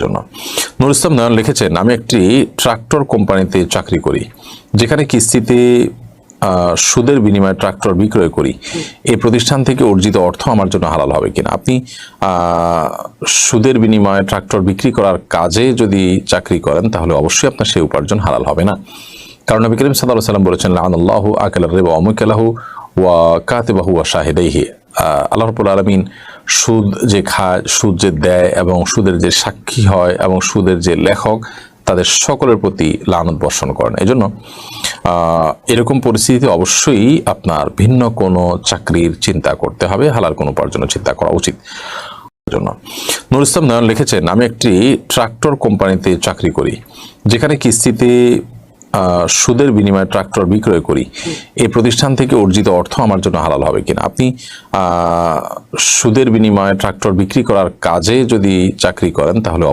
জন্য নুর ইসলাম নয়ন লিখেছেন, আমি একটি ট্রাক্টর কোম্পানিতে চাকরি করি, যেখানে কিস্তিতে সুদের বিনিময়ে ট্রাক্টর বিক্রয় করি। এই প্রতিষ্ঠান থেকে অর্জিত অর্থ আমার জন্য হালাল হবে কিনা? আপনি সুদের বিনিময়ে ট্রাক্টর বিক্রি করার কাজে যদি চাকরি করেন তাহলে অবশ্যই আপনার সেই উপার্জন হালাল হবে না। কারণ নবী করিম সাল্লাল্লাহু আলাইহি ওয়াসাল্লাম বলেছেন, লাআনাল্লাহু আকালার রিবা ওয়া মুকিলাহু ওয়া কাতিবাহু ওয়া শাহিদাইহি। আল্লাহ রাব্বুল আলামিন সুদ যে খায়, সুদ যে দেয় এবং সুদের যে সাক্ষী হয় এবং সুদের যে লেখক, তাদের সকলের প্রতি লানত বর্ষণ করেন। এজন্য এরকম পরিস্থিতিতে অবশ্যই আপনার ভিন্ন কোনো চাকরির চিন্তা করতে হবে, হালাল কোনো উপার্জনের চিন্তা করা উচিত। জন্য নুর ইসলাম নয়ন লিখেছেন, আমি একটি ট্রাক্টর কোম্পানিতে চাকরি করি, যেখানে কিস্তিতে সুদের বিনিময়ে ট্রাক্টর বিক্রয় করি। এই প্রতিষ্ঠান থেকে অর্জিত অর্থ আমার জন্য হালাল হবে কিনা? আপনি সুদের বিনিময়ে ট্রাক্টর বিক্রি করার কাজে যদি চাকরি করেন তাহলে